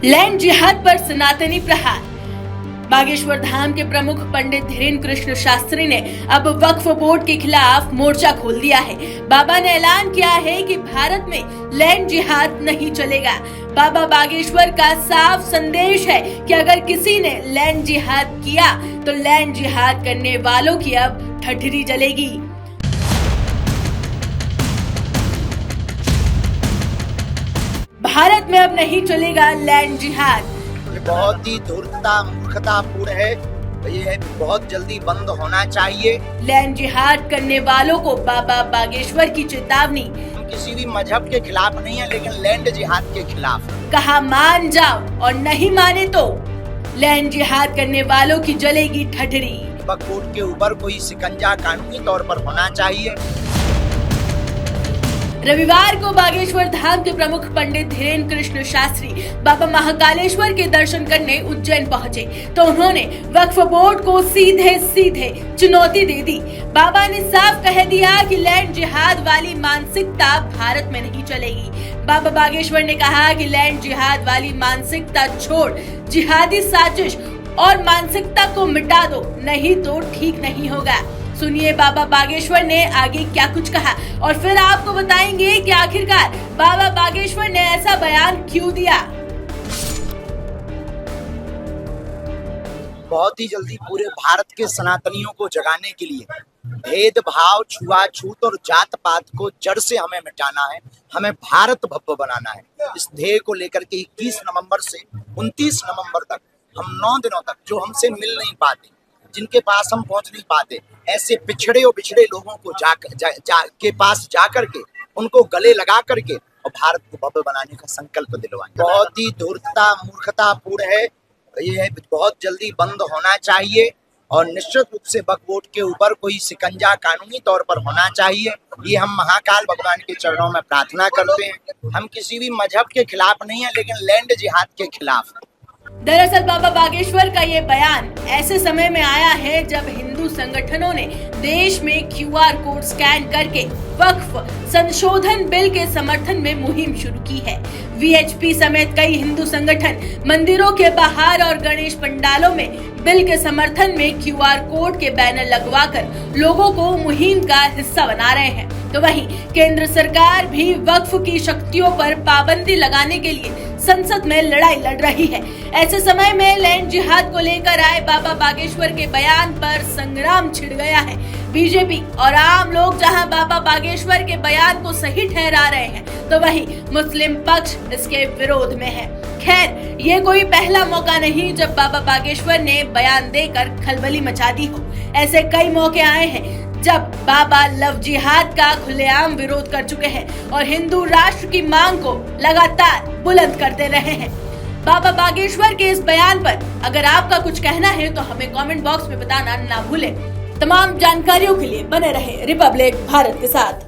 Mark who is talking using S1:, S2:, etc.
S1: Land जिहाद पर सनातनी प्रहार। बागेश्वर धाम के प्रमुख पंडित धीरेन्द्र कृष्ण शास्त्री ने अब वक्फ बोर्ड के खिलाफ मोर्चा खोल दिया है। बाबा ने ऐलान किया है कि भारत में लैंड जिहाद नहीं चलेगा। बाबा बागेश्वर का साफ संदेश है कि अगर किसी ने लैंड जिहाद किया तो लैंड जिहाद करने वालों की अब ठठरी जलेगी। भारत में अब नहीं चलेगा लैंड जिहाद।
S2: बहुत ही धूर्तता मूर्खतापूर्ण है। ये बहुत जल्दी बंद होना चाहिए।
S1: लैंड जिहाद करने वालों को बाबा बागेश्वर की चेतावनी।
S2: हम किसी भी मजहब के खिलाफ नहीं है, लेकिन लैंड जिहाद के खिलाफ।
S1: कहा मान जाओ और नहीं माने तो लैंड जिहाद करने वालों की जलेगी ठठरी।
S2: वक्फ बोर्ड के ऊपर कोई शिकंजा कानूनी तौर पर होना चाहिए।
S1: रविवार को बागेश्वर धाम के प्रमुख पंडित धीरेन्द्र कृष्ण शास्त्री बाबा महाकालेश्वर के दर्शन करने उज्जैन पहुंचे तो उन्होंने वक्फ बोर्ड को सीधे सीधे चुनौती दे दी। बाबा ने साफ कह दिया कि लैंड जिहाद वाली मानसिकता भारत में नहीं चलेगी। बाबा बागेश्वर ने कहा कि लैंड जिहाद वाली मानसिकता छोड़ जिहादी साजिश और मानसिकता को मिटा दो, नहीं तो ठीक नहीं होगा। सुनिए बाबा बागेश्वर ने आगे क्या कुछ कहा और फिर आपको बताएंगे कि आखिरकार बाबा बागेश्वर ने ऐसा बयान क्यों दिया।
S2: बहुत ही जल्दी पूरे भारत के सनातनियों को जगाने के लिए भेदभाव, छुआछूत और जात पात को जड़ से हमें मिटाना है। हमें भारत भव्य बनाना है। इस ध्येय को लेकर के 21 नवंबर से 29 नवंबर तक हम 9 दिनों तक जो हमसे मिल नहीं पाते, जिनके पास हम पहुंच नहीं पाते, ऐसे पिछड़े और बिछड़े लोगों को के पास जाकर के उनको गले लगा करके और भारत को भव्य बनाने का संकल्प दिलवाएं। बहुत ही धूर्तता मूर्खतापूर्ण है। ये बहुत जल्दी बंद होना चाहिए और निश्चित रूप से वक्फ बोर्ड के ऊपर कोई शिकंजा कानूनी तौर पर होना चाहिए। ये हम महाकाल भगवान के चरणों में प्रार्थना करते हैं। हम किसी भी मजहब के खिलाफ नहीं है, लेकिन लैंड जिहाद के खिलाफ।
S1: दरअसल बाबा बागेश्वर का ये बयान ऐसे समय में आया है जब हिंदू संगठनों ने देश में QR कोड स्कैन करके वक्फ संशोधन बिल के समर्थन में मुहिम शुरू की है। VHP समेत कई हिंदू संगठन मंदिरों के बाहर और गणेश पंडालों में बिल के समर्थन में QR कोड के बैनर लगवाकर लोगों को मुहिम का हिस्सा बना रहे हैं। तो वहीं केंद्र सरकार भी वक्फ की शक्तियों पर पाबंदी लगाने के लिए संसद में लड़ाई लड़ रही है। ऐसे समय में लैंड जिहाद को लेकर आए बाबा बागेश्वर के बयान पर संग्राम छिड़ गया है। बीजेपी और आम लोग जहां बाबा बागेश्वर के बयान को सही ठहरा रहे हैं, तो वहीं मुस्लिम पक्ष इसके विरोध में है। खैर, ये कोई पहला मौका नहीं जब बाबा बागेश्वर ने बयान देकर खलबली मचा दी हो। ऐसे कई मौके आए हैं जब बाबा लव जिहाद का खुलेआम विरोध कर चुके हैं और हिंदू राष्ट्र की मांग को लगातार बुलंद करते रहे हैं। बाबा बागेश्वर के इस बयान पर अगर आपका कुछ कहना है तो हमें कमेंट बॉक्स में बताना ना भूलें। तमाम जानकारियों के लिए बने रहे रिपब्लिक भारत के साथ।